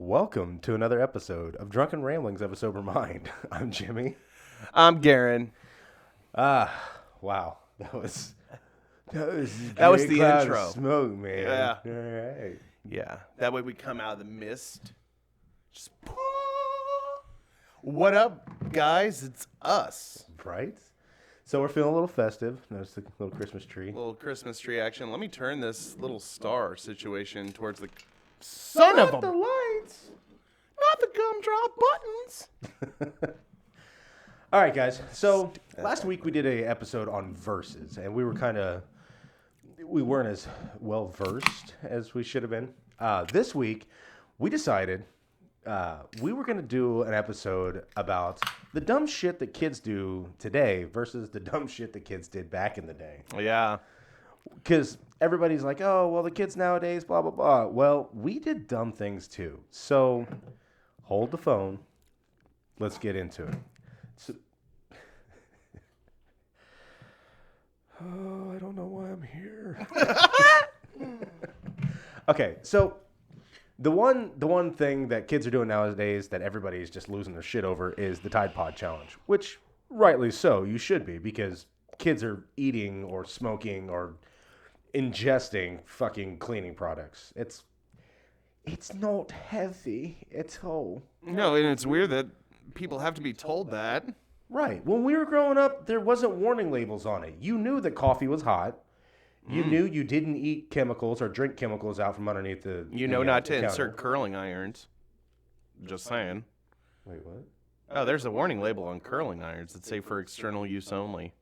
Welcome to another episode of Drunken Ramblings of a Sober Mind. I'm Jimmy. I'm Garen. Wow. That was That was great the cloud of intro. smoke, man. Yeah. All right. Yeah. That way we come out of the mist. Just what up, guys? It's us. Right? So we're feeling a little festive. Notice the little Christmas tree. Little Christmas tree action. Let me turn this little star situation towards the Son of of the a... lights. Not the gumdrop buttons. All right, guys. So last week we did a episode on verses, and we weren't as well versed as we should have been. This week we decided we were going to do an episode about the dumb shit that kids do today versus the dumb shit that kids did back in the day. Yeah. Because everybody's like, oh, well, the kids nowadays, blah, blah, blah. Well, we did dumb things too. So hold the phone. Let's get into it. So, oh, I don't know why I'm here. Okay, so the one thing that kids are doing nowadays that everybody's just losing their shit over is the Tide Pod Challenge, which rightly so, you should be, because kids are eating or smoking or ingesting fucking cleaning products. It's not healthy at all. No, and it's weird that people have to be told that. Right. When we were growing up, there wasn't warning labels on it. You knew that coffee was hot. You knew you didn't eat chemicals or drink chemicals out from underneath the Not to counter. insert curling irons. Just saying. Wait, what? Oh, there's a warning label on curling irons that say for external use only.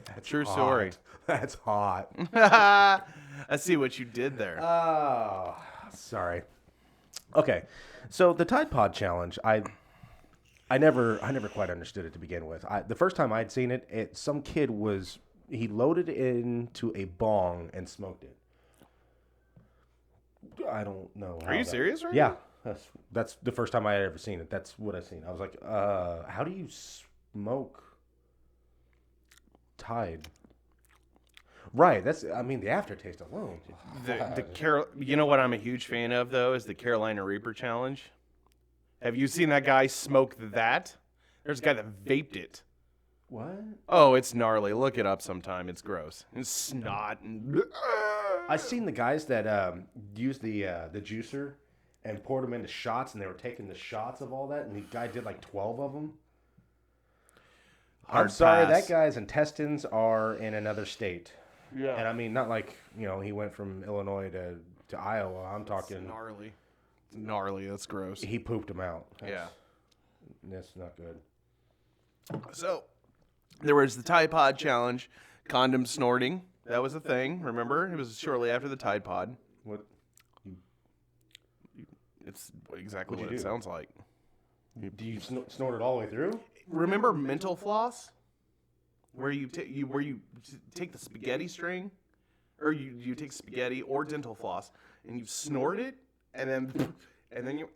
That's True hot. story. That's hot. I see what you did there. Oh, sorry. Okay, so the Tide Pod Challenge, I never quite understood it to begin with. The first time I'd seen it, some kid he loaded it into a bong and smoked it. I don't know. Are you serious right Yeah, that's the first time I had ever seen it. That's what I seen. I was like, how do you smoke Tide? Right. The aftertaste alone. You know what I'm a huge fan of, though, is the Carolina Reaper Challenge. Have you seen that guy smoke that? There's a guy that vaped it. What? Oh, it's gnarly. Look it up sometime. It's gross. It's snot. And... I seen the guys that used the juicer and poured them into shots, and they were taking the shots of all that, and the guy did like 12 of them. I'm sorry, pass. that guy's intestines are in another state. Yeah. And I mean, not like, he went from Illinois to Iowa. I'm talking... It's gnarly. It's gnarly. That's gross. He pooped them out. Yeah. That's not good. So, there was the Tide Pod Challenge, condom snorting. That was a thing, remember? It was shortly after the Tide Pod. What? It's exactly What'd what you it do? sounds like. Do you snort it all the way through? Remember mental floss? Where you take the spaghetti string, or you take spaghetti or dental floss, and you snort it, and then you...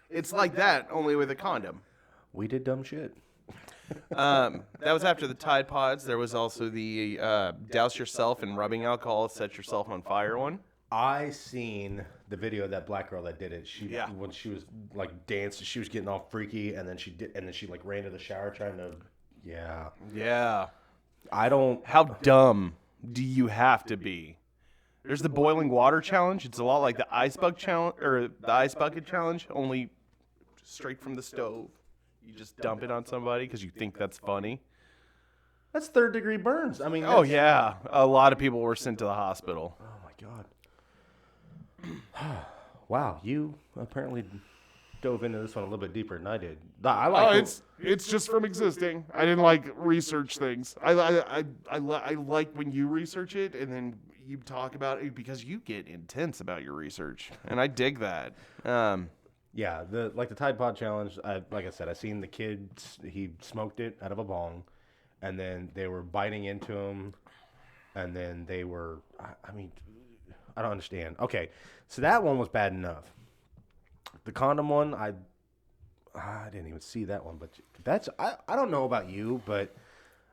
It's like that, only with a condom. We did dumb shit. That was after the Tide Pods. There was also the douse yourself in rubbing alcohol, set yourself on fire one. I seen the video of that black girl that did it. When she was like dancing, she was getting all freaky, and then she like ran to the shower trying to. Yeah. I don't. How dumb do you have to be? There's the boiling water challenge. It's a lot like the ice bucket challenge, only straight from the stove. You just dump it on somebody because you think that's funny. That's third-degree burns. I mean. Oh yeah, a lot of people were sent to the hospital. Oh my god. Wow, you apparently dove into this one a little bit deeper than I did. I like. It's just from existing. I didn't like research things. I like when you research it and then you talk about it because you get intense about your research, and I dig that. Yeah, the Tide Pod Challenge. Like I said, I seen the kid. He smoked it out of a bong, and then they were biting into him, and then they were. I don't understand. Okay, so that one was bad enough. The condom one, I didn't even see that one, but that's I don't know about you, but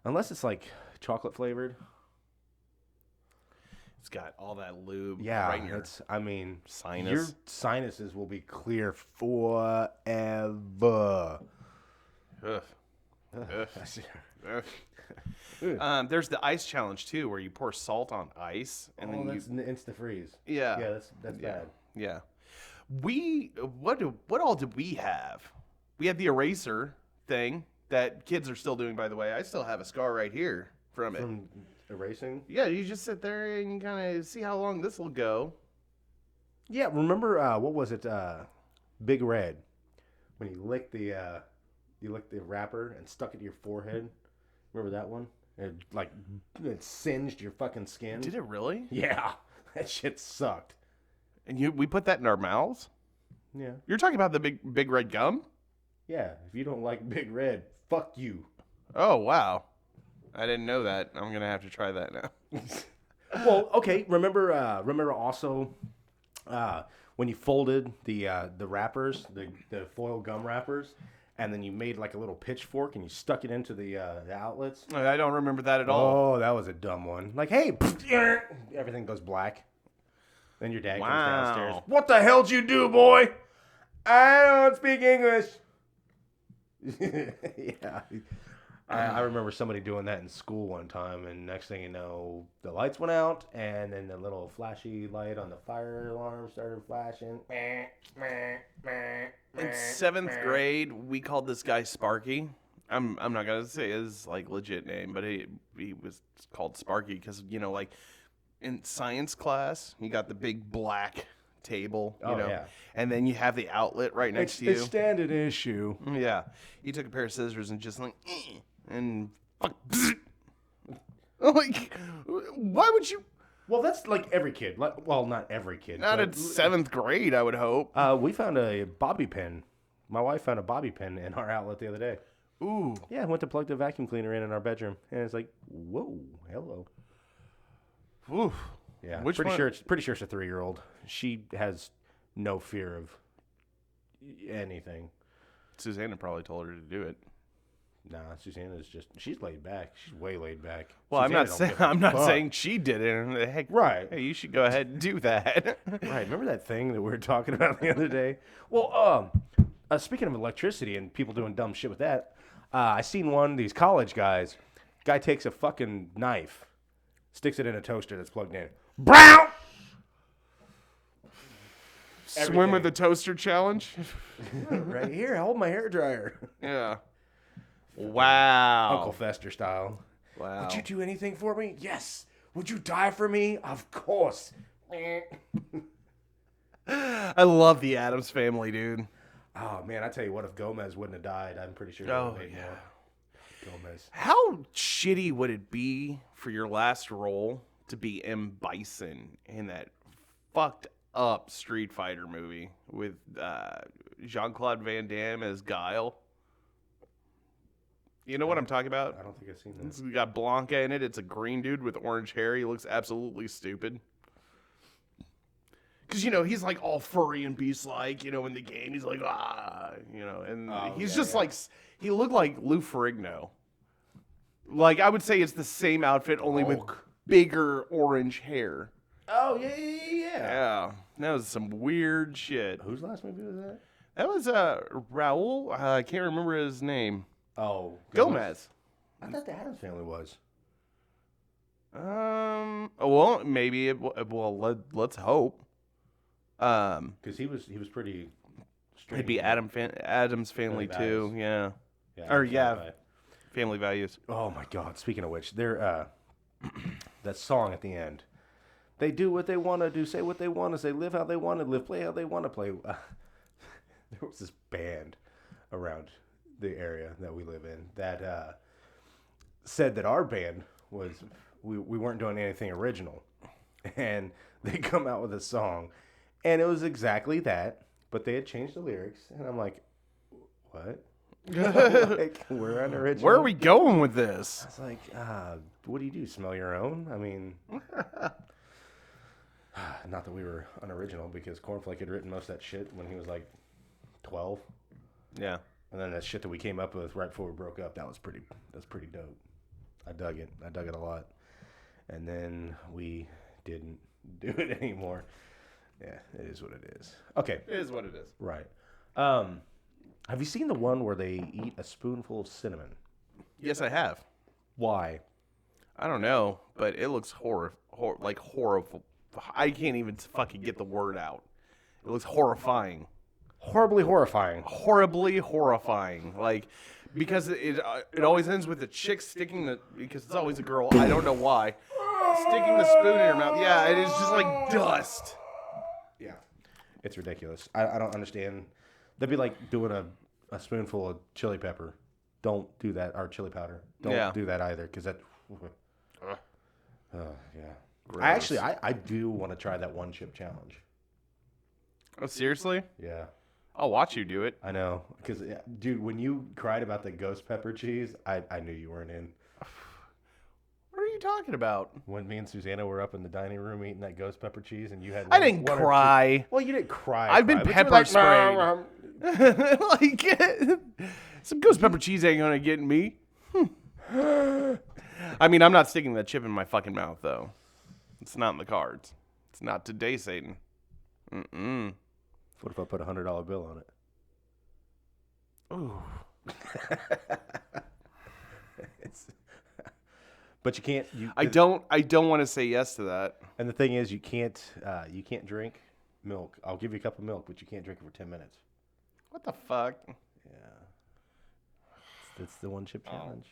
unless it's like chocolate flavored, It's got all that lube Yeah, right in your I mean, sinus. your sinuses will be clear forever. Ugh. Ugh. Ugh. Ugh. There's the ice challenge too, where you pour salt on ice and then that's instant freeze. yeah, Yeah, that's bad. yeah. What all did we have? We had the eraser thing that kids are still doing. By the way, I still have a scar right here from it. From erasing? Yeah, you just sit there and you kind of see how long this will go. Yeah, remember what was it? Big Red, when you licked the wrapper and stuck it to your forehead. Remember that one? It singed your fucking skin. Did it really? Yeah, that shit sucked. And we put that in our mouths? Yeah. You're talking about the big red gum? Yeah. If you don't like Big Red, fuck you. Oh wow, I didn't know that. I'm gonna have to try that now. Well, okay. Remember also when you folded the wrappers, the foil gum wrappers, and then you made like a little pitchfork and you stuck it into the outlets. I don't remember that at all. Oh, that was a dumb one. Like, hey, everything goes black. Then your dad comes downstairs. What the hell'd you do, boy? I don't speak English. Yeah. I remember somebody doing that in school one time, and next thing you know, the lights went out, and then the little flashy light on the fire alarm started flashing. In 7th grade, we called this guy Sparky. I'm not gonna say his like legit name, but he was called Sparky because like in science class, you got the big black table, you know, and then you have the outlet right next to you. It's standard issue. Yeah, he took a pair of scissors and just and fuck, like, why would you? Well, that's like every kid. Well, not every kid. Not in 7th grade, I would hope. We found a bobby pin. My wife found a bobby pin in our outlet the other day. Ooh. Yeah, I went to plug the vacuum cleaner in our bedroom, and it's like, whoa, hello. Oof. Yeah, Which pretty one? sure it's a 3-year-old. She has no fear of anything. Susanna probably told her to do it. Nah, Susanna's she's laid back. She's way laid back. Well, Susanna I'm not fuck. saying she did it. Heck, Right. Hey, you should go ahead and do that. Right. Remember that thing that we were talking about the other day? Well, speaking of electricity and people doing dumb shit with that, I seen these college guys. Guy takes a fucking knife, sticks it in a toaster that's plugged in. Brown. Swim with the toaster challenge. Right here, hold my hair dryer. Yeah. Wow. Uncle Fester style. Wow. Would you do anything for me? Yes. Would you die for me? Of course. I love the Addams Family, dude. Oh man, I tell you what, if Gomez wouldn't have died, I'm pretty sure. Oh, made yeah. more. Gomez. How shitty would it be for your last role to be M. Bison in that fucked up Street Fighter movie with Jean-Claude Van Damme as Guile? You know what I'm talking about? I don't think I've seen that. It's got Blanca in it. It's a green dude with orange hair. He looks absolutely stupid. Because, he's like all furry and beast-like, in the game. He's like, and he's just like, he looked like Lou Ferrigno. Like, I would say it's the same outfit, only with bigger orange hair. Oh, yeah. Yeah. That was some weird shit. Whose last movie was that? That was Raul. I can't remember his name. Oh, Gomez. I thought the Addams Family was. Well, maybe let's hope. Because he was pretty. It'd be Addams Family too. Yeah. Family Values. Oh my God! Speaking of which, they're that song at the end. They do what they want to do, say what they want to say, live how they want to live, play how they want to play. There was this band around the area that we live in that said that our band was we weren't doing anything original, and they come out with a song, and it was exactly that, but they had changed the lyrics, and I'm like, what? Like, we're unoriginal. Where are we going with this? I was like, what do you do? Smell your own? I mean, not that we were unoriginal, because Cornflake had written most of that shit when he was like 12. Yeah. And then that shit that we came up with right before we broke up, that's pretty dope. I dug it a lot. And then we didn't do it anymore. Yeah, it is what it is. Okay. It is what it is. Right. Have you seen the one where they eat a spoonful of cinnamon? Yes, I have. Why? I don't know, but it looks like horrible. I can't even fucking get the word out. It looks horrifying. Horribly horrifying. Horribly horrifying. Like, because it always ends with the chick sticking because it's always a girl. I don't know why. Sticking the spoon in her mouth. Yeah, it is just like dust. Yeah. It's ridiculous. I don't understand. That'd be like doing a spoonful of chili pepper. Don't do that. Or chili powder. Don't do that either, because that... yeah. Gross. I do want to try that one chip challenge. Oh, seriously? Yeah. I'll watch you do it. I know. Because, dude, when you cried about the ghost pepper cheese, I knew you weren't in. What are you talking about? When me and Susanna were up in the dining room eating that ghost pepper cheese, and you had I didn't cry. Well, you didn't cry. I've been but you were pepper like, sprayed. "Nah, Like, some ghost pepper cheese ain't gonna get me. I mean, I'm not sticking that chip in my fucking mouth, though. It's not in the cards. It's not today, Satan. Mm-mm. What if I put $100 bill on it? Ooh. But you can't. I don't want to say yes to that. And the thing is, you can't drink milk. I'll give you a cup of milk, but you can't drink it for 10 minutes. What the fuck? Yeah. That's the one chip challenge.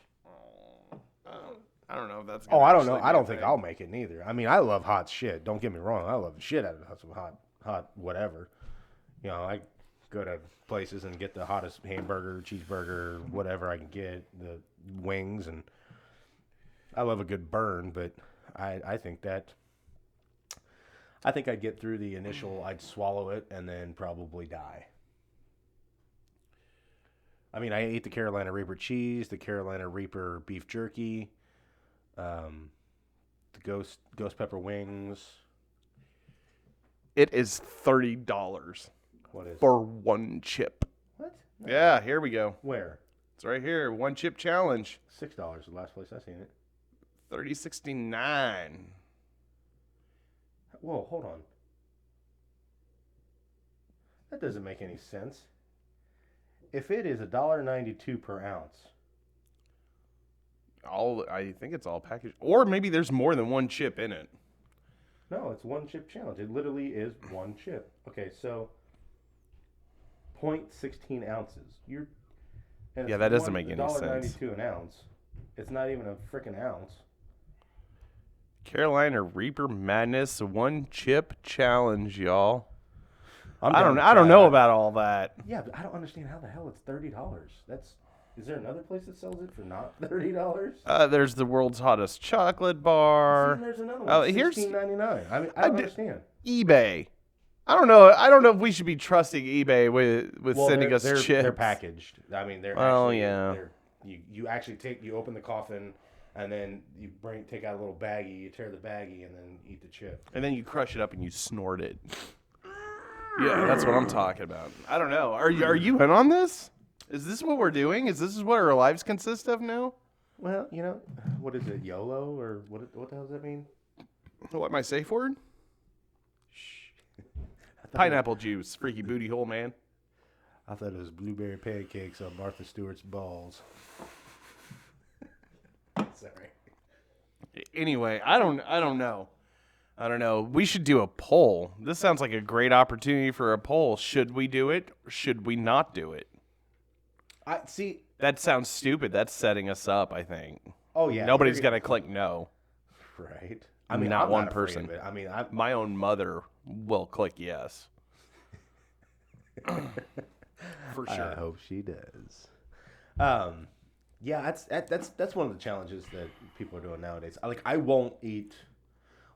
I don't know if that's. Oh, I don't know. I don't think I'll make it neither. I mean, I love hot shit. Don't get me wrong. I love the shit out of some hot whatever. You know, I go to places and get the hottest hamburger, cheeseburger, whatever I can get, the wings, and I love a good burn. But I think I'd get through the initial. I'd swallow it and then probably die. I mean, I ate the Carolina Reaper cheese, the Carolina Reaper beef jerky, the ghost pepper wings. It is $30. What is for one chip? What? No. Yeah, here we go. Where? It's right here. One chip challenge. $6 is the last place I seen it. $30.69. Whoa, hold on. That doesn't make any sense. If it is $1.92 per ounce. I think it's all packaged. Or maybe there's more than one chip in it. No, it's one chip challenge. It literally is one chip. Okay, so 0.16 ounces. Yeah, that doesn't make any sense. $1.92 an ounce. It's not even a freaking ounce. Carolina Reaper Madness one chip challenge, y'all. I don't know about all that. Yeah, but I don't understand how the hell it's $30. Is there another place that sells it for not $30? There's the world's hottest chocolate bar. See, there's another one. Here's $16.99. I mean, I don't understand. eBay. I don't know if we should be trusting eBay with sending us chips. They're packaged. I mean, they're actually. You actually you open the coffin, and then you take out a little baggie, you tear the baggie, and then eat the chip. And then you crush it up and you snort it. Yeah, that's what I'm talking about. I don't know. Are you in on this? Is this what we're doing? Is this what our lives consist of now? Well, what is it, YOLO, or what the hell does that mean? What, my safe word? Shh. Pineapple juice, freaky booty hole man. I thought it was blueberry pancakes on Martha Stewart's balls. Sorry. Anyway, I don't know. I don't know. We should do a poll. This sounds like a great opportunity for a poll. Should we do it? Or should we not do it? See. That sounds stupid. That's setting us up, I think. Oh, yeah. Nobody's going to click no. Right. I mean, not I'm one not person. I mean, my own mother will click yes. For sure. I hope she does. Yeah, that's one of the challenges that people are doing nowadays. I won't eat.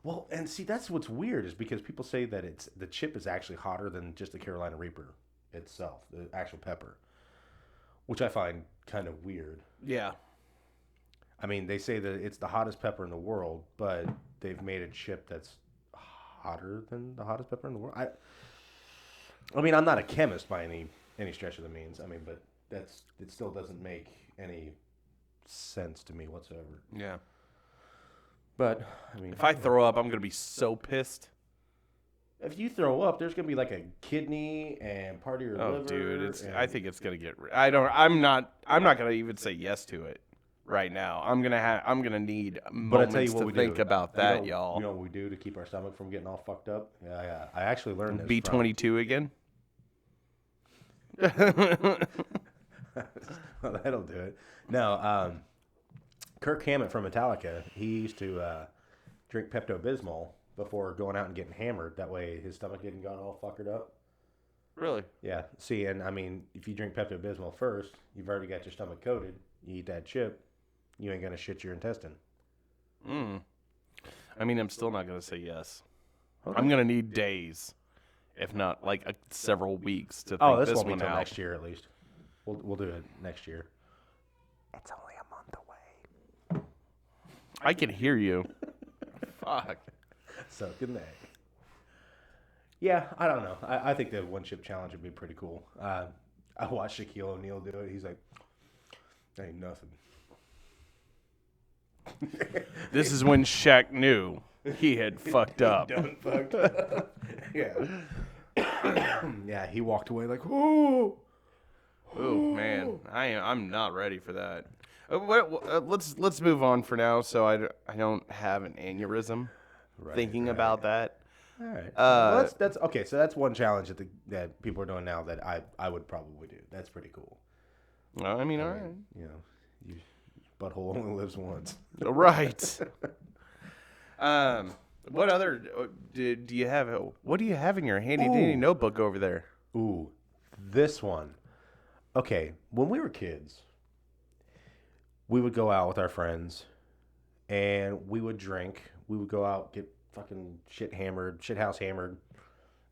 Well, and see, that's what's weird is because people say that the chip is actually hotter than just the Carolina Reaper itself, the actual pepper, which I find kind of weird. Yeah. I mean, they say that it's the hottest pepper in the world, but they've made a chip that's hotter than the hottest pepper in the world. I mean, I'm not a chemist by any stretch of the means. I mean, but it still doesn't make any sense to me whatsoever. Yeah. But I mean, If I throw up, I'm gonna be so pissed. if you throw up, there's gonna be like a kidney and part of your Oh, liver. dude, and- I think it's gonna get. I'm not gonna even say yes to it right now. I'm gonna need But I moments tell you what to we think do. about that, you y'all. know what we do to keep our stomach from getting all fucked up? Yeah. I actually learned this. B-22 again. Well, that'll do it. No, Kirk Hammett from Metallica, he used to drink Pepto-Bismol before going out and getting hammered. That way his stomach didn't get all fuckered up. Really? Yeah. See, and I mean, if you drink Pepto-Bismol first, you've already got your stomach coated. You eat that chip, you ain't going to shit your intestine. I mean, I'm still not gonna say yes. Okay. I'm gonna need days, if not like several weeks to think Oh, this this won't be one until out. next year at least. We'll do it next year. It's only a month away. I can hear you. Fuck. So good night. Yeah, I don't know. I think the one chip challenge would be pretty cool. I watched Shaquille O'Neal do it. He's like, that ain't nothing. This is when Shaq knew he had fucked up. Done fucked up. Yeah. Yeah, he walked away like, ooh. Oh man, I'm not ready for that. Let's move on for now, so I don't have an aneurysm thinking about that. All right. Well, that's okay. So that's one challenge that people are doing now that I would probably do. That's pretty cool. I mean, all right. You know, you butthole only lives once. Right. What other do you have? What do you have in your handy dandy notebook over there? Ooh, this one. Okay, when we were kids, we would go out with our friends, and we would drink. We would go out, get fucking shit house hammered.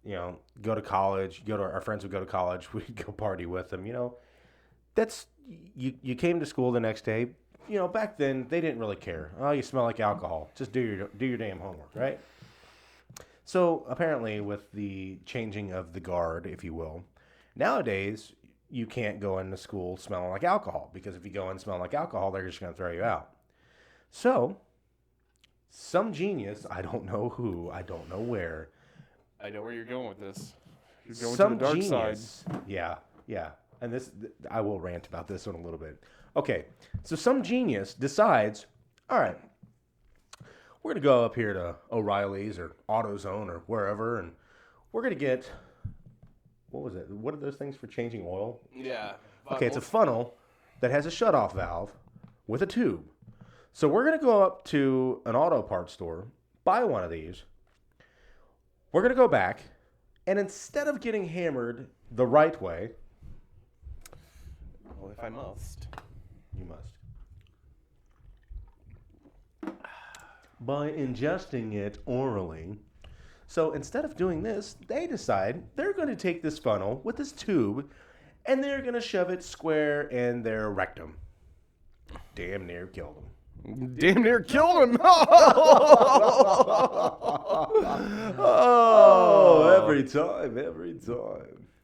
You know, go to college. Our friends would go to college. We'd go party with them. You know, that's you came to school the next day. You know, back then they didn't really care. Oh, you smell like alcohol. Just do your damn homework, right? So apparently, with the changing of the guard, if you will, nowadays you can't go into school smelling like alcohol, because if you go in smelling like alcohol, they're just going to throw you out. So some genius, I don't know who, I don't know where. I know where you're going with this. You're going Some to the dark genius, side. Yeah. And this, I will rant about this one a little bit. Okay, so some genius decides, all right, we're going to go up here to O'Reilly's or AutoZone or wherever, and we're going to get, what was it? What are those things for changing oil? Yeah. Okay, it's a funnel that has a shutoff valve with a tube. So we're going to go up to an auto parts store, buy one of these. We're going to go back, and instead of getting hammered the right way, Well, if I must. you must, by ingesting it orally. So instead of doing this, they decide they're going to take this funnel with this tube, and they're going to shove it square in their rectum. Damn near killed them. Damn near killed him. Oh, every time.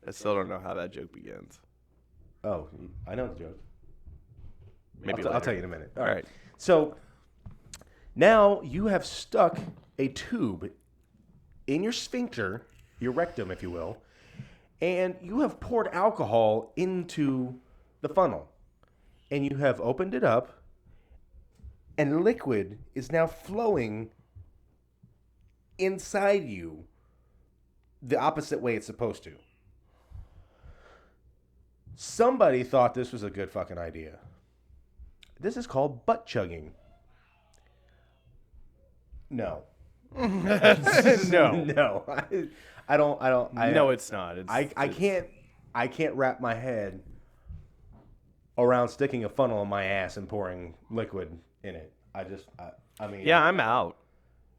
I still don't know how that joke begins. Oh, I know the joke. Maybe I'll tell you in a minute. All right. So now you have stuck a tube in your sphincter, your rectum, if you will, and you have poured alcohol into the funnel, and you have opened it up, and liquid is now flowing inside you the opposite way it's supposed to. Somebody thought this was a good fucking idea. This is called butt chugging. No. No. No. I don't. No, it's not. I can't wrap my head around sticking a funnel in my ass and pouring liquid in it. I mean. Yeah, I'm out.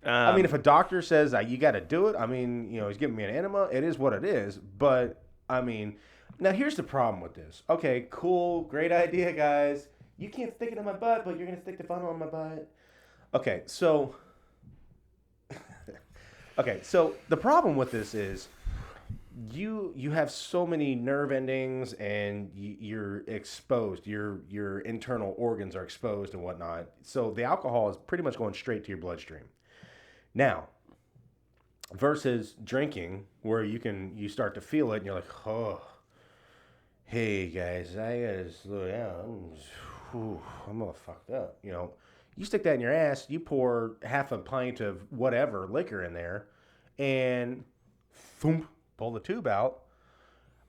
I mean, if a doctor says you got to do it, I mean, you know, he's giving me an enema. It is what it is. But I mean, now here's the problem with this. Okay, cool, great idea, guys. You can't stick it in my butt, but you're gonna stick the funnel in my butt. Okay, so the problem with this is you have so many nerve endings, and you're exposed. Your internal organs are exposed and whatnot. So the alcohol is pretty much going straight to your bloodstream. Now, versus drinking, where you start to feel it, and you're like, oh, hey guys, I gotta slow down. I'm all fucked up. You stick that in your ass. You pour half a pint of whatever liquor in there, and thump, pull the tube out.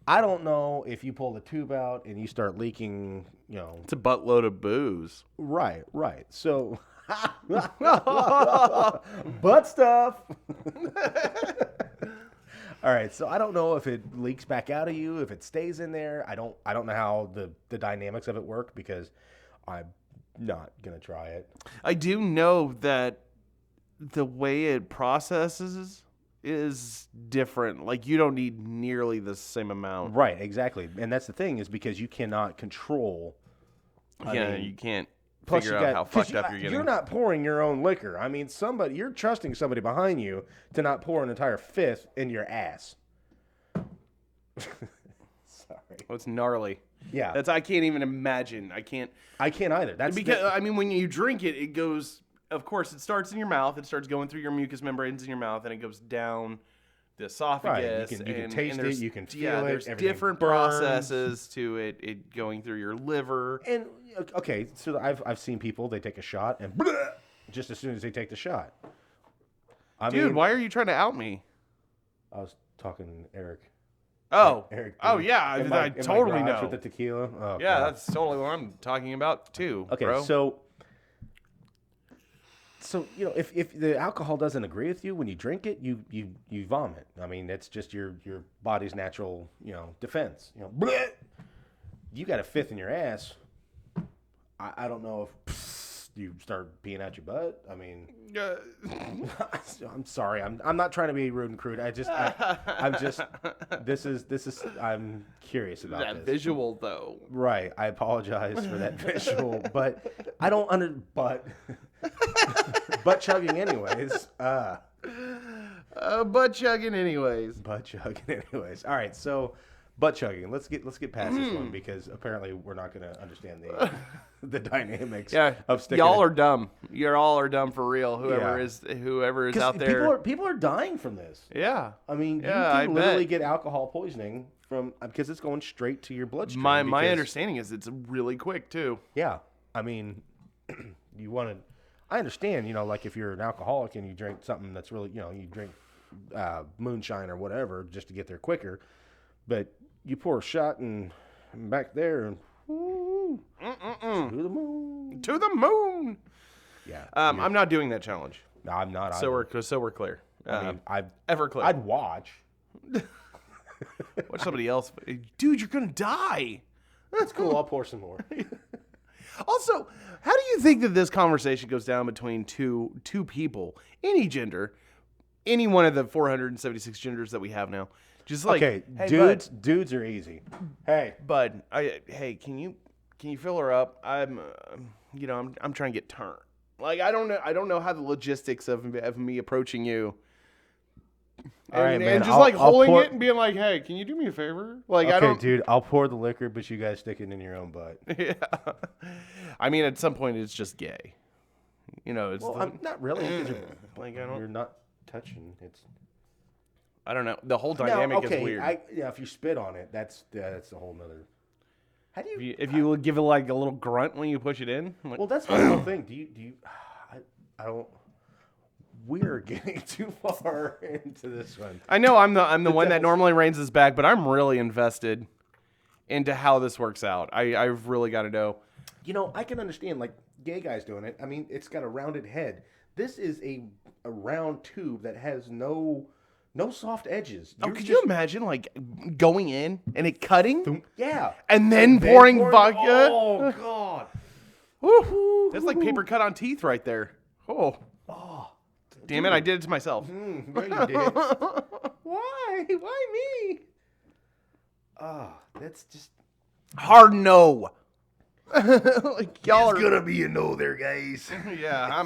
I don't know if you pull the tube out and you start leaking, It's a buttload of booze. Right. So, butt stuff. All right. So I don't know if it leaks back out of you, if it stays in there. I don't know how the dynamics of it work, because I'm not gonna try it. I do know that the way it processes is different. Like, you don't need nearly the same amount. Right, exactly. And that's the thing, is because you cannot control. You can't figure out how fucked up you're getting. You're not pouring your own liquor. I mean, you're trusting somebody behind you to not pour an entire fifth in your ass. Sorry. Oh, it's gnarly. Yeah. I can't even imagine. I can't either. I mean, when you drink it, it goes. Of course, it starts in your mouth. It starts going through your mucous membranes in your mouth, and it goes down the esophagus. Right. You can taste it. You can feel it. There's different processes to it going through your liver. And okay, so I've seen people, they take a shot and just as soon as they take the shot. Dude, why are you trying to out me? I was talking to Eric. Oh, Eric. Yeah, I totally know. With the tequila. Oh, yeah, God. that's totally what I'm talking about too. Okay, bro. so if the alcohol doesn't agree with you when you drink it, you vomit. I mean, it's just your body's natural defense. You got a fifth in your ass. I don't know if you start peeing out your butt. I mean, I'm sorry. I'm not trying to be rude and crude. I'm curious about that this. visual though. Right. I apologize for that visual, but I don't butt chugging anyways. Butt chugging anyways. All right. So butt chugging. Let's get past this one, because apparently we're not going to understand the dynamics. Of sticking. Y'all are dumb. You all are dumb for real. Whoever is out there. People are dying from this. Yeah. I mean, you can literally get alcohol poisoning because it's going straight to your bloodstream. My understanding is it's really quick too. Yeah. I mean, I understand, like if you're an alcoholic and you drink something that's really, you drink moonshine or whatever just to get there quicker, but you pour a shot and back there and to the moon. To the moon. Yeah. I'm not doing that challenge. No, I'm not. So we're clear. Ever clear. I'd watch. Watch somebody else. Dude, you're gonna die. That's cool. I'll pour some more. Also, how do you think that this conversation goes down between two people, any gender, any one of the 476 genders that we have now? Just like, okay, hey, dudes are easy. Hey, bud, can you fill her up? I'm trying to get turned. Like, I don't know how the logistics of me approaching you. All right, man. And just holding it and being like, hey, can you do me a favor? Like, okay, dude, I'll pour the liquor, but you guys stick it in your own butt. Yeah. I mean, at some point, it's just gay. It's not really. You're not touching. I don't know. The whole dynamic is weird. If you spit on it, that's a whole nother. How do you? If you give it like a little grunt when you push it in. Well, that's the whole thing. Do you? I don't. We're getting too far into this one. I know I'm the one that normally reins this back, but I'm really invested into how this works out. I've really got to know. I can understand like gay guys doing it. I mean, it's got a rounded head. This is a round tube that has no soft edges. Could you imagine like going in and it cutting? Yeah. And then pouring vodka? Oh God. Woo. That's like paper cut on teeth right there. Oh. Damn it, I did it to myself. No, you did. Why? Why me? That's just hard no. Like y'all are gonna be a no there, guys. Yeah,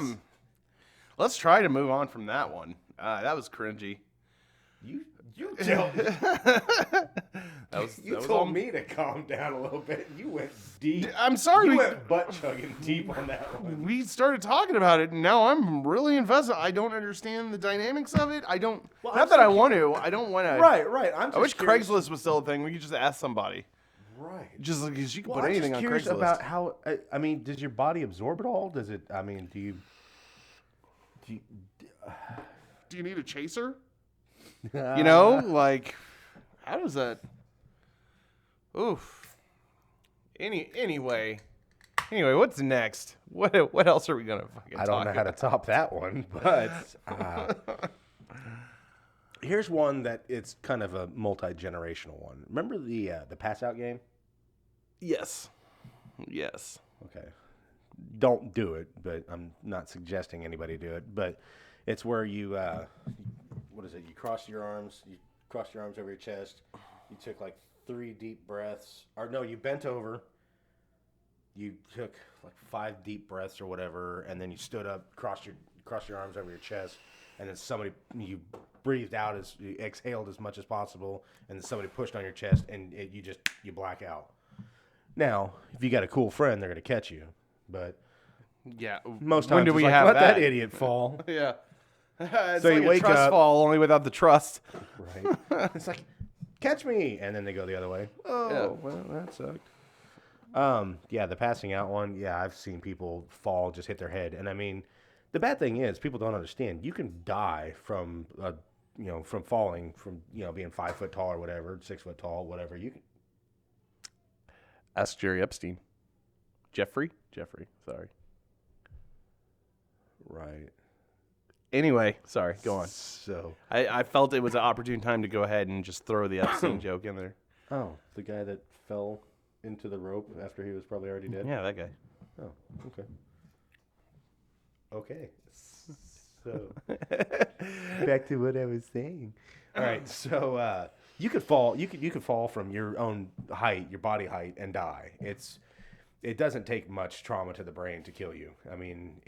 let's try to move on from that one. That was cringy. You tell me. You that was told all me to calm down a little bit. You went deep. I'm sorry. You went butt chugging deep on that one. We started talking about it, and now I'm really invested. I don't understand the dynamics of it. I don't. Well, not that I want to. I don't want to. Right. I wish Craigslist was still a thing. We could just ask somebody. Right. Just because you can Well, put anything I'm on just curious Craigslist. about how. I mean, does your body absorb it all? Does it? I mean, do you Do you need a chaser? You know, like, how does that? Oof. Anyway, what's next? What else are we gonna fucking? I don't know how to top that one, but here's one that it's kind of a multi-generational one. Remember the pass out game? Yes. Okay. Don't do it, but I'm not suggesting anybody do it. But it's where you, what is it? You cross your arms over your chest. You took like 3 deep breaths, or no, you bent over. You took like 5 deep breaths or whatever, and then you stood up, crossed your arms over your chest, and then you breathed out you exhaled as much as possible, and then somebody pushed on your chest, and you black out. Now, if you got a cool friend, they're gonna catch you, but Yeah. most times when do it's we like, have let that? that idiot fall. Yeah. It's So like you a wake trust up- fall, only without the trust. Right. It's like, catch me, and then they go the other way. Oh, Yeah. well, that sucked. Yeah, the passing out one. Yeah, I've seen people fall, just hit their head, and I mean, the bad thing is people don't understand. You can die from, from falling, from being 5 foot tall or whatever, 6 foot tall, whatever. You can. Ask Jerry Epstein. Jeffrey, sorry. Right. Anyway, sorry, go on. So. I felt it was an opportune time to go ahead and just throw the Epstein joke in there. Oh, the guy that fell into the rope after he was probably already dead? Yeah, that guy. Oh, okay. Okay. So, back to what I was saying. All right, so you could fall. You could fall from your own height, your body height, and die. It doesn't take much trauma to the brain to kill you. I mean,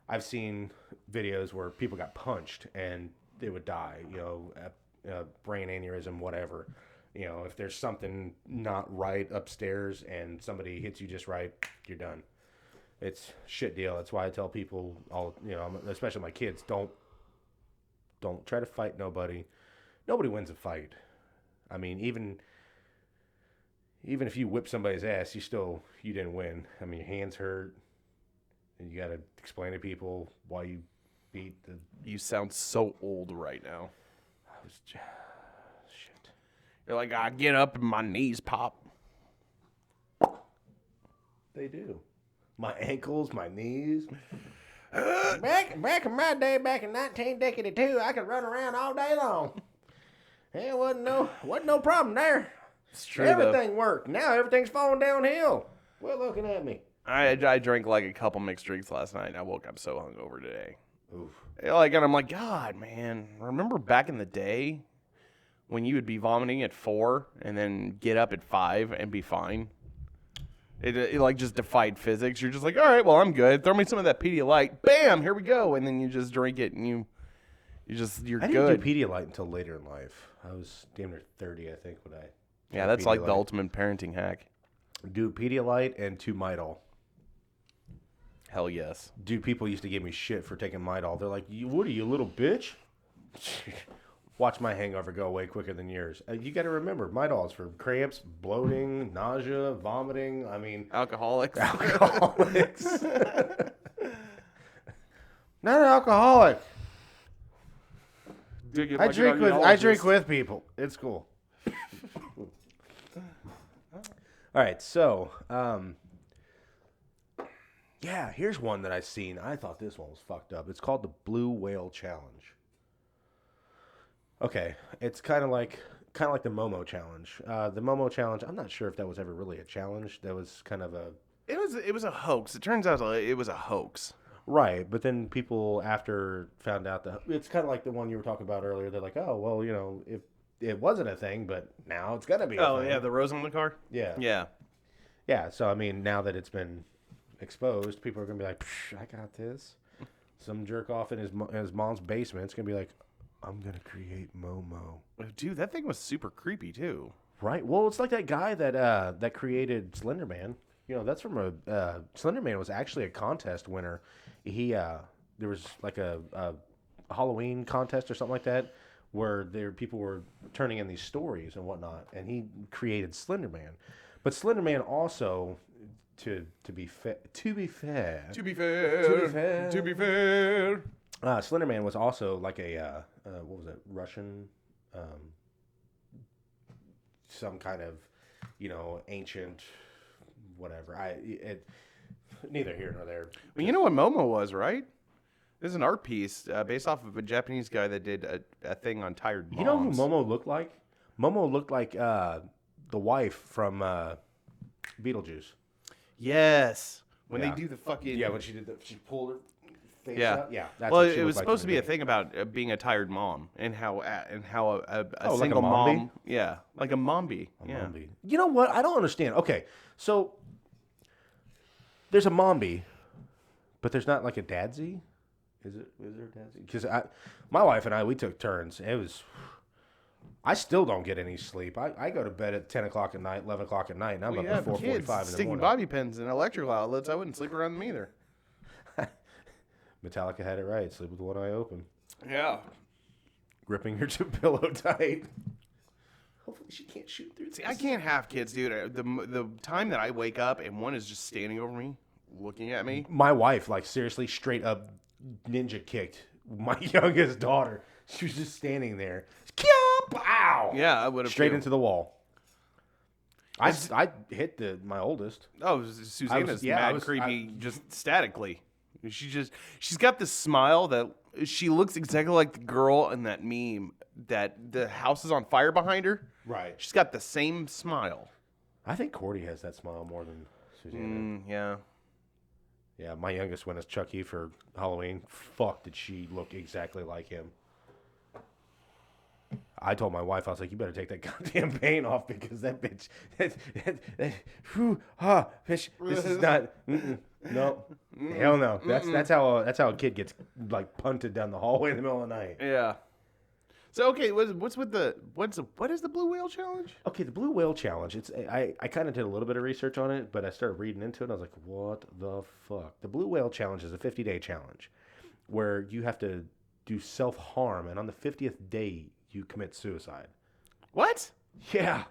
I've seen videos where people got punched and they would die. A brain aneurysm, whatever. If there's something not right upstairs and somebody hits you just right, you're done. It's shit deal. That's why I tell people especially my kids, don't try to fight nobody. Nobody wins a fight. I mean, even if you whip somebody's ass, you didn't win. I mean, your hands hurt, and you got to explain to people why you beat the. You sound so old right now. Shit. You're like, I get up and my knees pop. They do. My ankles, my knees. Back in my day, back in 1982, I could run around all day long. There wasn't no problem there. It's true. Everything worked. Now everything's falling downhill. Well, looking at me. I drank like a couple mixed drinks last night, and I woke up so hungover today. Oof. And I'm like, God, man, remember back in the day when you would be vomiting at 4 and then get up at 5 and be fine? It like just defied physics. You're just like, all right, well, I'm good. Throw me some of that Pedialyte. Bam, here we go. And then you just drink it and you're I good. didn't do Pedialyte until later in life. I was damn near 30, I think, when I. Yeah, that's like the ultimate parenting hack. Do Pedialyte and 2 Midol. Hell yes. Dude, people used to give me shit for taking Midol. They're like, what are you, little bitch? Watch my hangover go away quicker than yours. You got to remember, Midol is for cramps, bloating, nausea, vomiting. I mean, Alcoholics. alcoholics. Not an alcoholic. I drink with people. It's cool. All right, so yeah, here's one that I've seen. I thought this one was fucked up. It's called the Blue Whale Challenge. Okay, it's kind of like the Momo Challenge. The Momo Challenge, I'm not sure if that was ever really a challenge. That was kind of a It was a hoax. It turns out it was a hoax. right, but then people after found out that it's kind of like the one you were talking about earlier. They're like, oh well, if it wasn't a thing, but now it's gonna be. Oh a thing. yeah, the rose on the car. Yeah. So I mean, now that it's been exposed, people are gonna be like, I got this. Some jerk off in his mom's basement. It's gonna be like, I'm gonna create Momo. Dude, that thing was super creepy too. Right. Well, it's like that guy that created Slender Man. You know, that's from a Slender Man was actually a contest winner. He there was like a Halloween contest or something like that where people were turning in these stories and whatnot, and he created Slender Man. But Slender Man also, to be fair, Slender Man was also like a what was it, Russian, some kind of, ancient, whatever. Neither here nor there. Well, you know what Momo was, right? This is an art piece based off of a Japanese guy that did a thing on tired moms. You know who Momo looked like? Momo looked like the wife from Beetlejuice. Yes. When they do the fucking... Yeah, when she pulled her face yeah. out. Yeah. That's well, what she it was looked like supposed to be a beginning. thing about being a tired mom and how a like single a mombi? mom... Yeah, like a mombi. Yeah. Mombi. You know what? I don't understand. Okay, so there's a mombi, but there's not like a dadsy? Is there a dadsy? Because my wife and I, we took turns. It was... I still don't get any sleep. I go to bed at 10 o'clock at night, 11 o'clock at night, and I'm up at 4:45 in the sticking morning. bobby pins and electrical outlets. I wouldn't sleep around them either. Metallica had it right. Sleep with one eye open. Yeah. Gripping your pillow tight. Hopefully she can't shoot through this. See, I can't have kids, dude. The time that I wake up and one is just standing over me, looking at me. My wife, like, seriously, straight up ninja kicked my youngest daughter. She was just standing there. Ow! Yeah, I would have straight into the wall. I hit my oldest. Oh, Susanna's creepy, just statically. She's got this smile that she looks exactly like the girl in that meme that the house is on fire behind her. Right. She's got the same smile. I think Cordy has that smile more than Susanna. Yeah. Yeah, my youngest went as Chucky for Halloween. Fuck, did she look exactly like him. I told my wife, I was like, you better take that goddamn paint off because that bitch, bitch, this is not, no, hell no. That's how a kid gets like punted down the hallway in the middle of the night. Yeah. So okay, what is the blue whale challenge? Okay, the blue whale challenge. I kind of did a little bit of research on it, but I started reading into it. And I was like, what the fuck? The blue whale challenge is a 50-day challenge where you have to do self-harm, and on the 50th day you commit suicide. What? Yeah.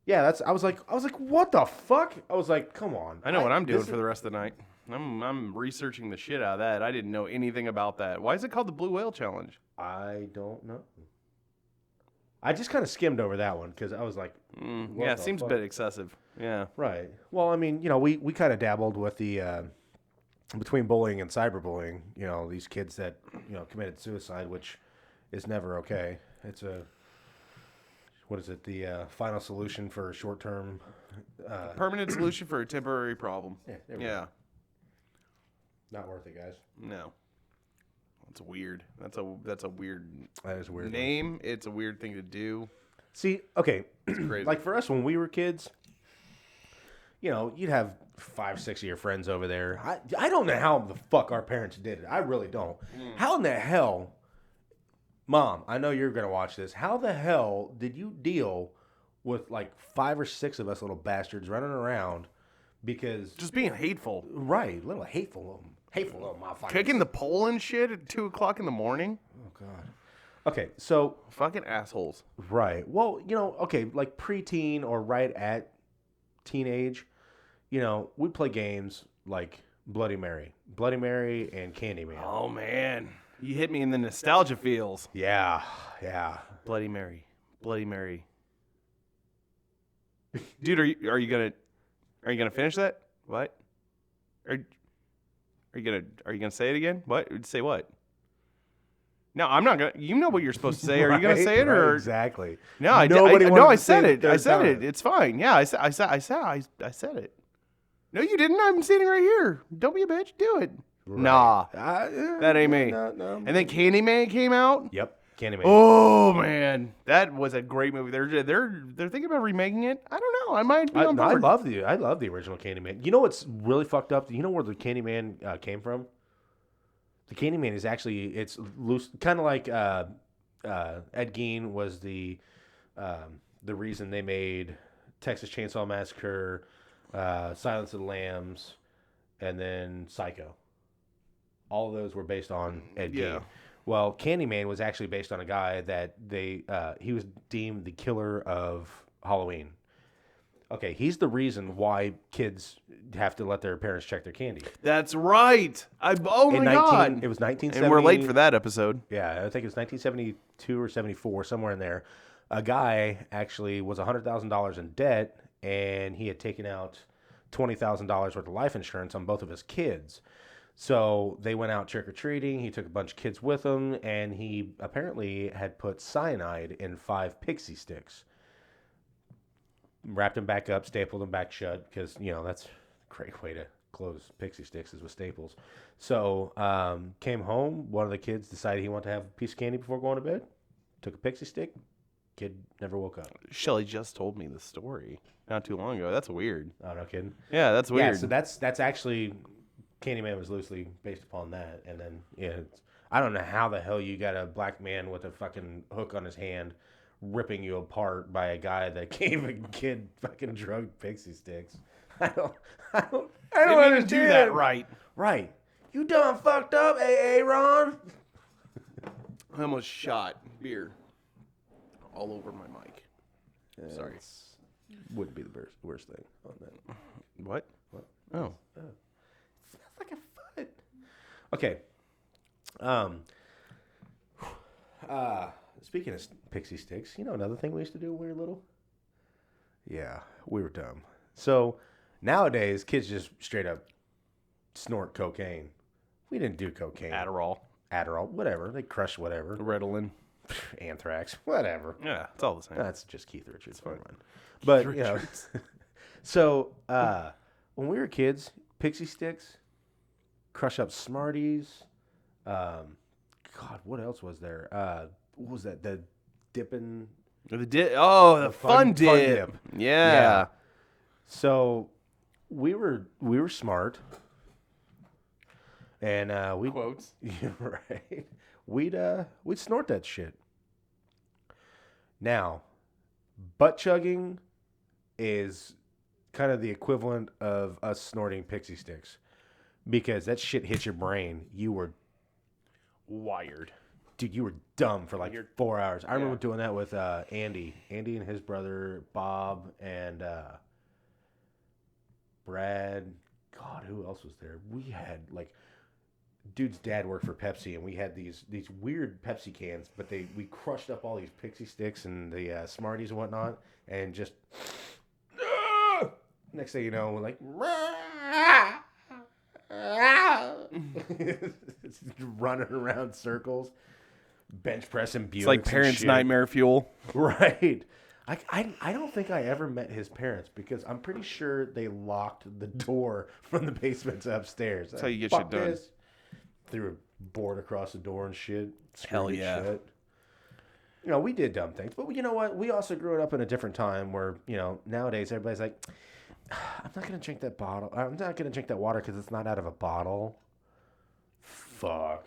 Yeah, I was like, what the fuck? I was like, come on. I know what I'm doing for the rest of the night. I'm researching the shit out of that. I didn't know anything about that. Why is it called the Blue Whale Challenge? I don't know. I just kind of skimmed over that one because I was like, yeah, it seems a bit excessive. Yeah. Right. Well, I mean, we kind of dabbled with the between bullying and cyberbullying. These kids that committed suicide, which is never okay. It's what is it? The final solution for a short-term... permanent solution for a temporary problem. Yeah. There we go. Not worth it, guys. No. That's weird. That's a weird... That is a weird name. It's a weird thing to do. See, okay. It's crazy. Like for us when we were kids, you'd have 5-6 of your friends over there. I don't know how the fuck our parents did it. I really don't. How in the hell... Mom, I know you're going to watch this. How the hell did you deal with like 5 or 6 of us little bastards running around because... Just being hateful. Right. Little hateful little motherfuckers. Kicking the pole and shit at 2 o'clock in the morning. Oh, God. Okay, so... Fucking assholes. Right. Well, okay, like preteen or right at teenage, we'd play games like Bloody Mary and Candyman. Oh, man. You hit me in the nostalgia feels. Yeah. Bloody Mary. Dude, are you gonna finish that? What? Are you gonna say it again? What? Say what? No, I'm not gonna. You know what you're supposed to say. Are you gonna say it or exactly? No, I said it. I said it. It's fine. Yeah, I said it. No, you didn't. I'm standing right here. Don't be a bitch. Do it. Right. Nah, that ain't me. No. And then Candyman came out. Yep, Candyman. Oh man, that was a great movie. They're thinking about remaking it. I don't know. I might be on board. I love the original Candyman. You know what's really fucked up? You know where the Candyman came from? The Candyman is actually it's loose, kind of like Ed Gein was the reason they made Texas Chainsaw Massacre, Silence of the Lambs, and then Psycho. All of those were based on Ed Gein. Well, Candyman was actually based on a guy that he was deemed the killer of Halloween. Okay, he's the reason why kids have to let their parents check their candy. That's right. Oh my God. It was 1970. And we're late for that episode. Yeah, I think it was 1972 or 74, somewhere in there. A guy actually was $100,000 in debt, and he had taken out $20,000 worth of life insurance on both of his kids. So they went out trick-or-treating. He took a bunch of kids with him, and he apparently had put cyanide in 5 pixie sticks. Wrapped them back up, stapled them back shut, because, that's a great way to close pixie sticks is with staples. So came home. One of the kids decided he wanted to have a piece of candy before going to bed. Took a pixie stick. Kid never woke up. Shelly just told me the story not too long ago. That's weird. Oh, no kidding. Yeah, that's weird. Yeah, so that's actually... Candyman was loosely based upon that, and then I don't know how the hell you got a black man with a fucking hook on his hand ripping you apart by a guy that gave a kid fucking drug pixie sticks. I don't understand. Do that right. Right. You done fucked up, Ron. I almost shot beer all over my mic. Sorry. Wouldn't be the worst thing on that. What? Oh. Like a foot. Okay. Speaking of pixie sticks, another thing we used to do when we were little? Yeah, we were dumb. So nowadays, kids just straight up snort cocaine. We didn't do cocaine. Adderall, whatever. They crush whatever. Ritalin. Anthrax, whatever. Yeah, it's all the same. That's just Keith Richards. Fine. But, so when we were kids, pixie sticks, crush up Smarties. God, what else was there? What was that? The dipping. The fun dip. Yeah. So we were smart, and we quotes. Yeah, right. We'd snort that shit. Now, butt chugging is kind of the equivalent of us snorting pixie sticks. Because that shit hit your brain. You were wired. Dude, you were dumb for like 4 hours. I remember doing that with Andy. Andy and his brother, Bob, and Brad. God, who else was there? We had dude's dad worked for Pepsi, and we had these weird Pepsi cans, but we crushed up all these pixie sticks and the Smarties and whatnot, and just... next thing you know, we're like... running around circles, bench pressing Buicks. It's like parents' nightmare fuel. Right. I don't think I ever met his parents because I'm pretty sure they locked the door from the basement to upstairs. That's how you get shit done. Threw a board across the door and shit. Hell yeah. Shit. We did dumb things. But you know what? We also grew up in a different time where, nowadays everybody's like, I'm not going to drink that bottle. I'm not going to drink that water because it's not out of a bottle. Fuck.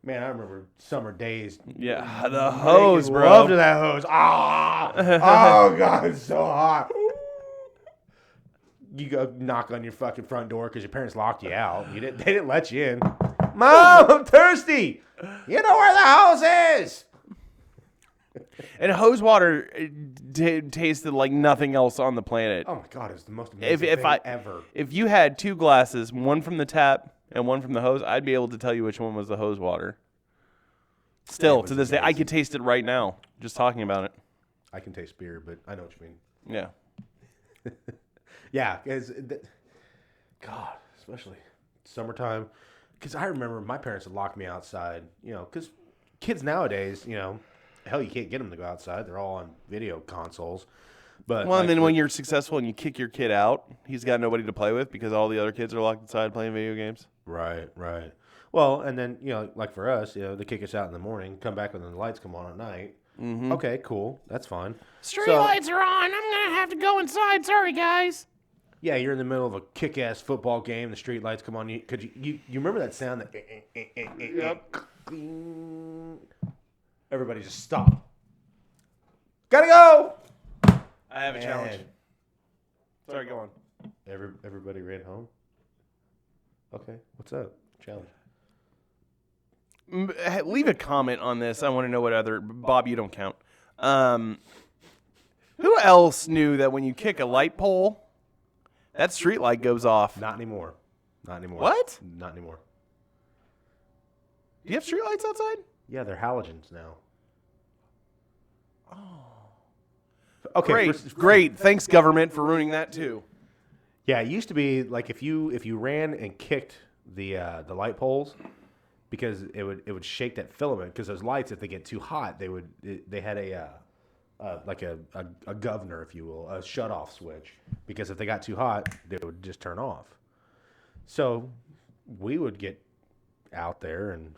Man, I remember summer days. Yeah, the hose, bro. Love to that hose. Oh, God, it's so hot. You go knock on your fucking front door because your parents locked you out. They didn't let you in. Mom, I'm thirsty. You know where the hose is. And hose water tasted like nothing else on the planet. Oh my God, it's the most amazing thing ever. If you had 2 glasses, one from the tap and one from the hose, I'd be able to tell you which one was the hose water. Still, to this day, I could taste it right now, just talking about it. I can taste beer, but I know what you mean. Yeah. Yeah, God, especially summertime. Because I remember my parents would lock me outside, because kids nowadays, hell, you can't get them to go outside. They're all on video consoles. But and then when you're successful and you kick your kid out, he's got nobody to play with because all the other kids are locked inside playing video games. Right. Well, and then, like for us, they kick us out in the morning, come back when the lights come on at night. Mm-hmm. Okay, cool. That's fine. Street lights are on. I'm going to have to go inside. Sorry, guys. Yeah, you're in the middle of a kick-ass football game. The street lights come on. You remember that sound? That Yep. Everybody just stop. Gotta go. I have a challenge. Sorry, go on. Everybody ran home. Okay, what's up? Challenge. Leave a comment on this. I want to know what other Bob. You don't count. Who else knew that when you kick a light pole, that street light goes off? Not anymore. Not anymore. What? Not anymore. Do you have street lights outside? Yeah, they're halogens now. Oh. Okay. Great. Thanks, government, for ruining that too. Yeah, it used to be like if you ran and kicked the light poles, because it would shake that filament. Because those lights, if they get too hot, they had a governor, if you will, a shut off switch. Because if they got too hot, they would just turn off. So we would get out there and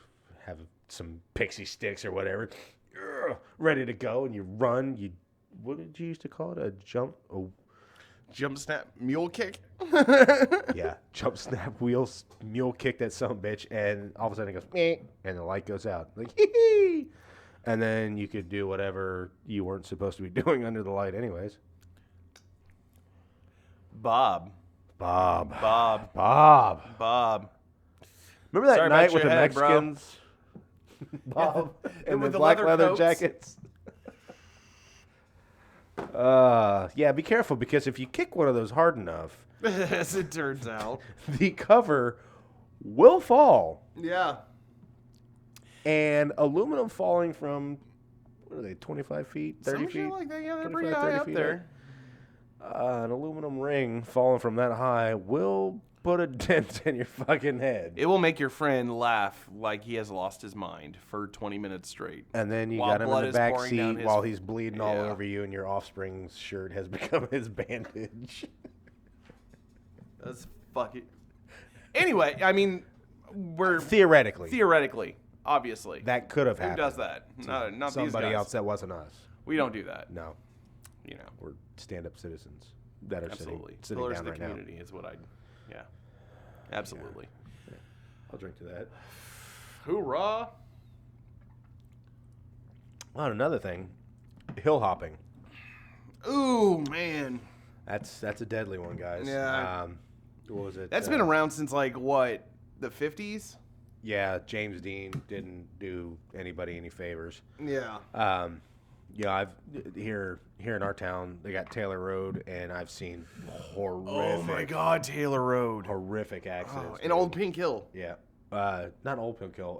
have some pixie sticks or whatever, ready to go, and you run. What did you used to call it? A jump? Jump, snap, mule kick. Yeah, jump, snap, wheels, mule kick that son of a bitch, and all of a sudden it goes, meh, and the light goes out. Like, hee hee. And then you could do whatever you weren't supposed to be doing under the light, anyways. Bob. Bob. Remember that Sorry night about with the your head, bro. Mexicans? Bob. And with the the black leather leather coats. jackets? Yeah, be careful, because if you kick one of those hard enough, As it turns out. the cover will fall. Yeah. And aluminum falling from, what are they, 25 feet, 30 Some feet? shit like that. Yeah, they're 25, pretty 30 high up feet there. An aluminum ring falling from that high will put a dent in your fucking head. It will make your friend laugh like he has lost his mind for 20 minutes straight. And then you While got him blood in the is back pouring down seat his- while he's bleeding all Yeah. over you, and your offspring's shirt has become his bandage. That's fucking. Anyway, I mean, we're Theoretically. obviously. That could have Who happened. does that? Not these Somebody guys. else that wasn't us. We don't do that. No, You know, we're stand-up citizens that are absolutely. sitting Pillars down of the right community is what I. Yeah, absolutely. now. I'll drink to that. Hoorah! On another thing, hill hopping. Ooh, man. That's a deadly one, guys. Yeah. What was it? That's been around since like what, the 50s? Yeah, James Dean didn't do anybody any favors. Yeah. Yeah, I've here in our town they got Taylor Road, and I've seen horrific. Oh my God, Taylor Road. Horrific accidents. Oh, and dude. Old Pink Hill. Yeah, not Old Pink Hill.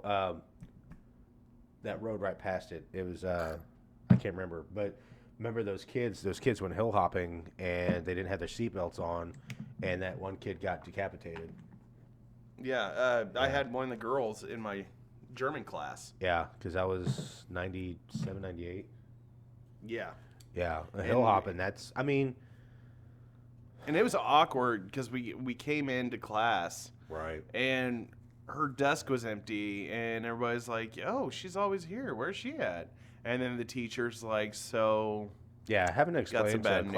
That road right past it. It was I can't remember, but remember those kids? Those kids went hill hopping and they didn't have their seatbelts on, and that one kid got decapitated. Yeah, I had one of the girls in my German class. Yeah, because that was 97, 98. Yeah. Yeah, hill hopping. That's, I mean, And it was awkward because we came into class right. and her desk was empty and everybody's like, oh, she's always here. Where's she at? And then the teacher's like, so... Yeah, having to Got some explain to a bad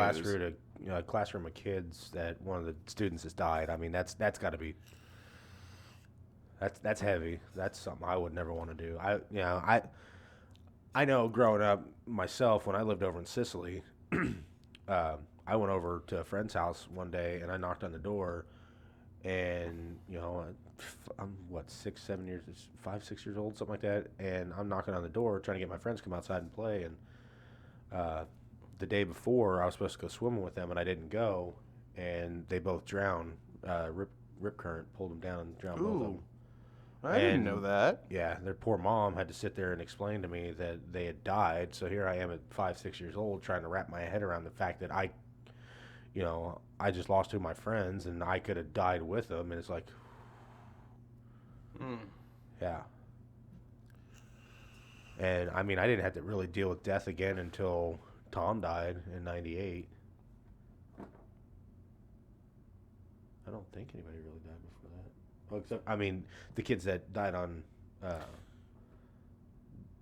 classroom of kids that one of the students has died. I mean, that's got to be that's heavy. That's something I would never want to do. I know growing up myself when I lived over in Sicily, I went over to a friend's house one day and I knocked on the door, and I'm what 6 years old, something like that, and I'm knocking on the door trying to get my friends to come outside and play, and the day before I was supposed to go swimming with them and I didn't go, and they both drowned. Rip current pulled them down and drowned both of them. I didn't know that. Yeah, their poor mom had to sit there and explain to me that they had died. So here I am at 5, 6 years old trying to wrap my head around the fact that I just lost two of my friends and I could have died with them. And it's like, yeah. And I mean, I didn't have to really deal with death again until Tom died in 98. I don't think anybody really died before that. Well, except, I mean, the kids that died on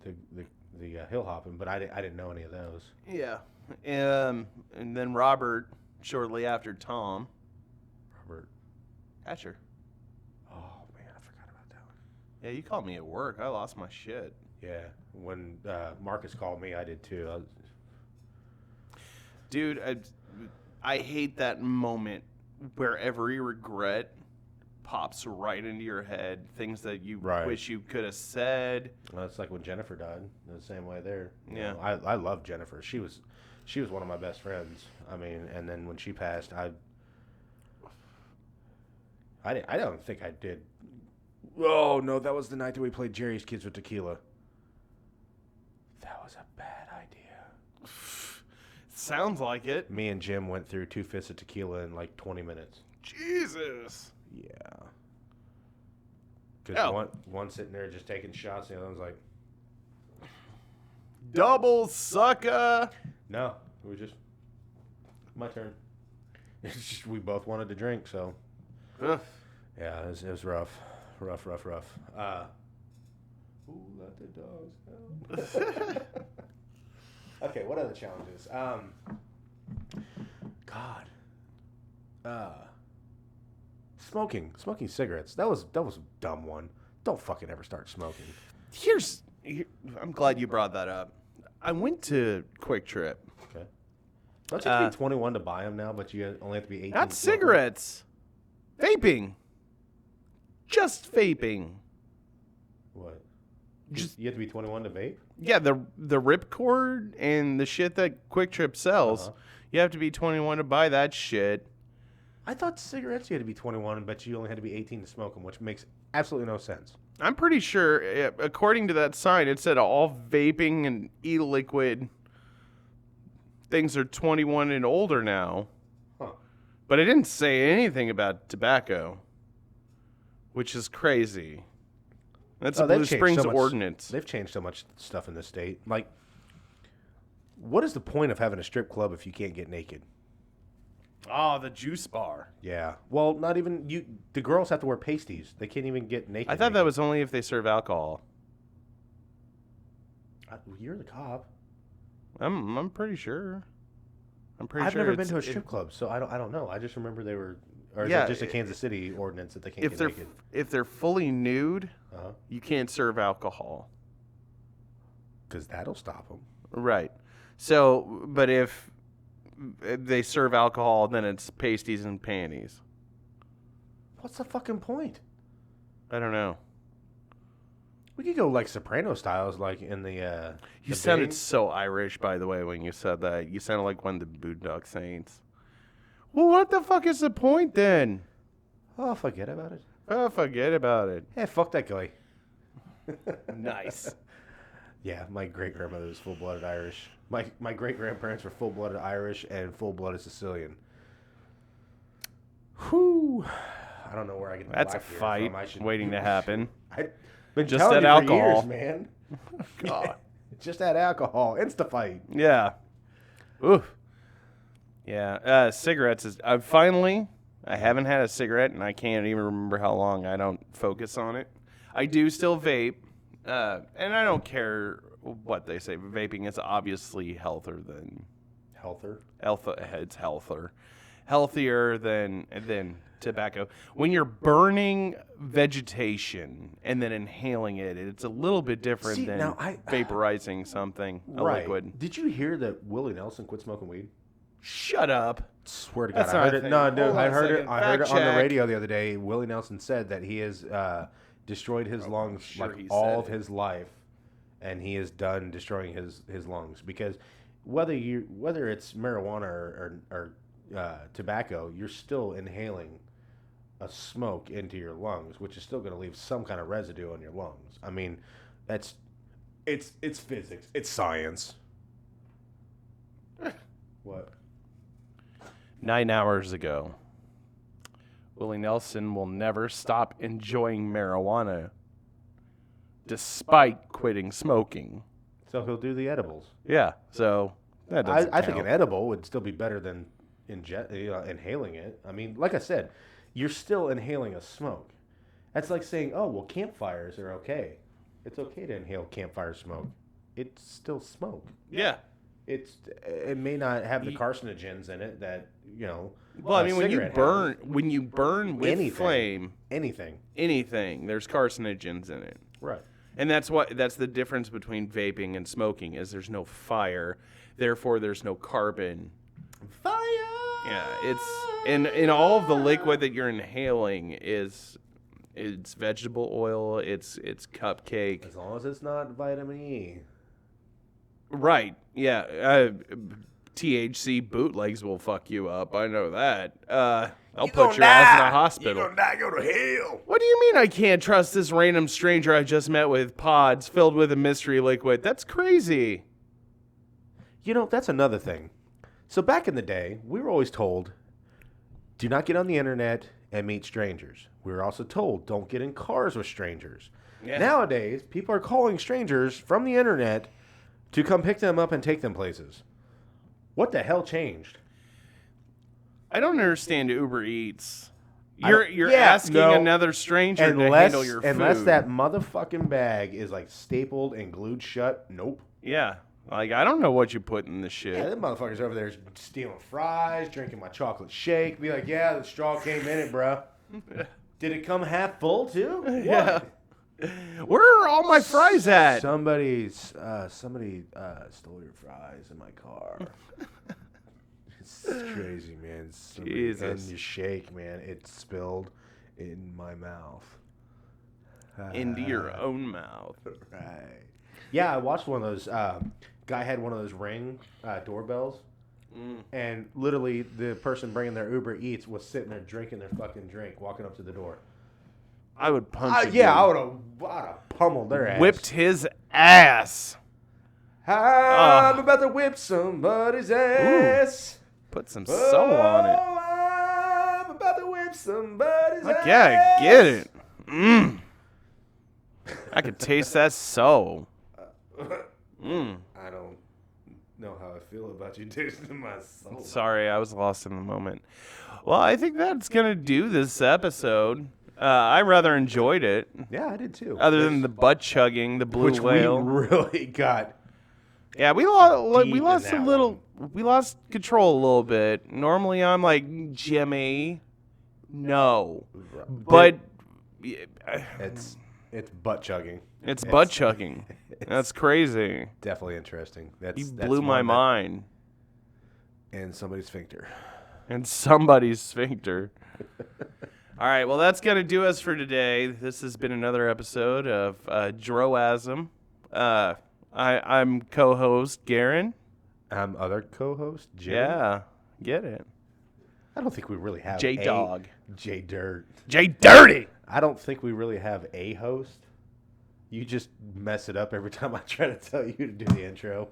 the hill hopping, but I didn't know any of those. Yeah. And then Robert, shortly after Tom. Robert. Hatcher. Oh man, I forgot about that one. Yeah, you called me at work. I lost my shit. Yeah, when Marcus called me, I did too. Dude, I hate that moment where every regret pops right into your head. Things that you wish you could have said. Well, it's like when Jennifer died. The same way there. You Yeah. know, I love Jennifer. She was one of my best friends. I mean, and then when she passed, I don't think I did. Oh no, that was the night that we played Jerry's Kids with Tequila. That was a bad idea. Sounds like it. Me and Jim went through 2 fists of tequila in like 20 minutes. Jesus. Yeah. Because one sitting there just taking shots, and the other one's like, double sucker. no, it was just my turn. It's just, we both wanted to drink, so. Ugh. Yeah, it was rough. Rough. Who let the dogs out? Okay, what other challenges? Smoking cigarettes. That was a dumb one. Don't fucking ever start smoking. I'm glad you brought that up. I went to Quick Trip. Okay. Don't you have to be 21 to buy them now, but you only have to be 18? Not cigarettes. Vaping. Just vaping. What? Just you have to be 21 to vape? Yeah, the ripcord and the shit that Quick Trip sells. You have to be 21 to buy that shit. I thought cigarettes you had to be 21, but you only had to be 18 to smoke them, which makes absolutely no sense. I'm pretty sure, according to that sign, it said all vaping and e-liquid things are 21 and older now. Huh. But it didn't say anything about tobacco, which is crazy. That's a Blue Springs ordinance. They've changed so much stuff in this state. Like, what is the point of having a strip club if you can't get naked? Oh, the juice bar. Yeah. Well, not even you. The girls have to wear pasties. They can't even get naked. I thought that was only if they serve alcohol. You're the cop. I'm pretty sure. I've never been to a strip club, so I don't know. I just remember they were. Or is that just a Kansas City ordinance that they can't get naked? If they're fully nude, you can't serve alcohol. Because that'll stop them. Right. So, but if they serve alcohol, then it's pasties and panties. What's the fucking point? I don't know. We could go like Soprano styles, like in the. You sounded so Irish, by the way, when you said that. You sounded like one of the Boondock Saints. Well, what the fuck is the point then? Oh, forget about it. Oh, forget about it. Hey, fuck that guy. Nice. Yeah, my great-grandmother was full-blooded Irish. My great-grandparents were full-blooded Irish and full-blooded Sicilian. Whew. I don't know where I get the That's a black beer fight from. waiting to happen. I've been Just telling add you alcohol. for years, man. God. Just add alcohol. Insta-fight. Yeah. Oof. Yeah. Cigarettes is. I haven't had a cigarette, and I can't even remember how long. I don't focus on it. I do still vape, and I don't care what they say. Vaping is obviously healthier than it's healthier than tobacco. When you're burning vegetation and then inhaling it, it's a little bit different than vaporizing something, a liquid. Did you hear that Willie Nelson quit smoking weed? Shut up. Swear to God, I heard it. No, dude, I heard it. I heard it on the radio the other day. Willie Nelson said that he has destroyed his lungs all of his life, and he is done destroying his lungs because whether it's marijuana or tobacco, you're still inhaling a smoke into your lungs, which is still going to leave some kind of residue on your lungs. I mean, it's physics, it's science. What? 9 hours ago, Willie Nelson will never stop enjoying marijuana despite quitting smoking. So he'll do the edibles. Yeah, so that doesn't I think an edible would still be better than inhaling it. I mean, like I said, you're still inhaling a smoke. That's like saying, oh, well, campfires are okay. It's okay to inhale campfire smoke. It's still smoke. Yeah. It may not have the carcinogens in it that Well, I a mean, when you cigarette burn, has. when you burn with Anything. flame, anything, there's carcinogens in it. right? And that's the difference between vaping and smoking is there's no fire, therefore there's no carbon. Fire. Yeah, it's in all of the liquid that you're inhaling it's vegetable oil, it's cupcake. As long as it's not vitamin E. Right. Yeah. THC bootlegs will fuck you up. I know that. They'll put your ass in a hospital. You're gonna die, go to hell. What do you mean I can't trust this random stranger I just met with pods filled with a mystery liquid? That's crazy. That's another thing. So back in the day, we were always told, do not get on the internet and meet strangers. We were also told, don't get in cars with strangers. Yeah. Nowadays, people are calling strangers from the internet to come pick them up and take them places. What the hell changed? I don't understand Uber Eats. You're yeah, asking no. another stranger to handle your food. Unless that motherfucking bag is like stapled and glued shut, nope. Yeah. Like, I don't know what you put in this shit. Yeah, them motherfuckers over there stealing fries, drinking my chocolate shake. Be like, yeah, the straw came in it, bruh. Did it come half full too? What? Yeah. Where are all my fries at? Somebody stole your fries in my car. It's crazy, man. Jesus. And your shake, man, it spilled in my mouth. Into your own mouth. Right. Yeah, I watched one of those. Guy had one of those Ring doorbells. And literally, the person bringing their Uber Eats was sitting there drinking their fucking drink, walking up to the door. I would punch him. Yeah, I would have pummeled their ass. Whipped his ass. I'm about to whip somebody's ass. Put some soul on it. I'm about to whip somebody's ass. Yeah, get it. I could taste that soul. I don't know how I feel about you tasting my soul. Sorry, I was lost in the moment. Well, I think that's going to do this episode. I rather enjoyed it. Yeah, I did too. Other than the butt chugging, the blue Which whale. we really got. Yeah, we lost in a that little. We lost control a little bit. Normally, I'm like, Jimmy, no, but It's butt chugging. it's butt chugging. That's crazy. Definitely interesting. You blew my mind. And somebody's sphincter. And somebody's sphincter. All right, well, that's going to do us for today. This has been another episode of Droasm. I'm co-host Garen. I'm other co-host, Jimmy. Yeah, get it. I don't think we really have J-Dog. J-Dirt. J-Dirty! I don't think we really have a host. You just mess it up every time I try to tell you to do the intro.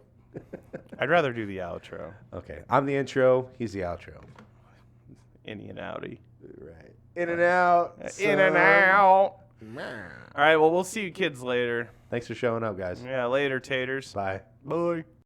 I'd rather do the outro. Okay, I'm the intro. He's the outro. Innie and outie. Right. In and out. In and out. All right, well, we'll see you kids later. Thanks for showing up, guys. Yeah, later, taters. Bye. Bye.